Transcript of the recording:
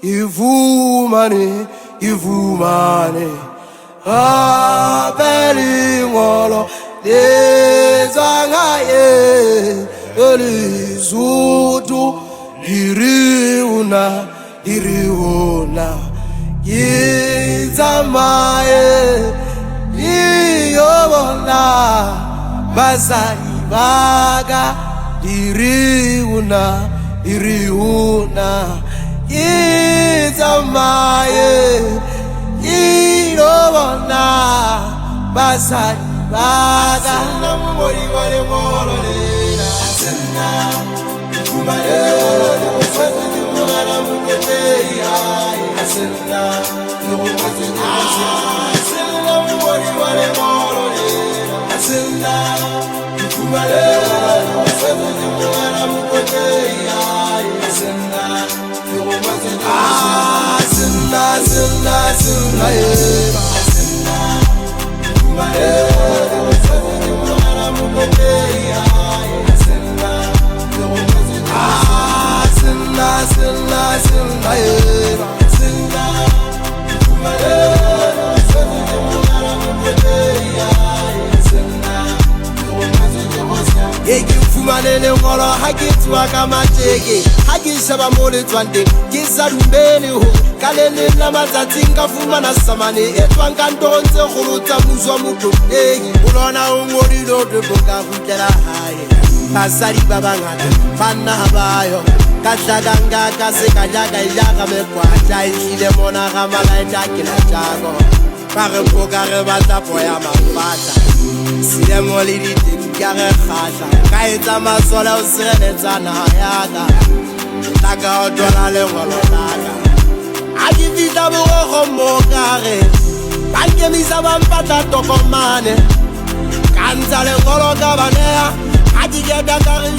Ivumane, ivumane, abelingolo lezangaye elizutu diriuna gizamaye iyobona bazaibaga diriuna Izamaye, Irobona, Basai, Baga, Namori, Morena, Sena, Kumare, Sena, Fumanele ngolo hakitwa kama tege hakisaba mole twande kisarumbele ho kalele la matsatinga fumana samane etwanga ndonze khuluta muzwa mutopegi ulona umorilo de boka kutela haye basari babangana bana habayo katlaganga kasekajaga ilaga mekwacha ishile mona gamala ndakila jago pare pokare bata poya mafata sile molidi Kare khasha kaitsa masola o sireletsana yaga taka o dola le ngolo laka a di vita bo go mo kare ba nkemisa ba mpata tokomane kanza le ngolo ka banea a di ke da kare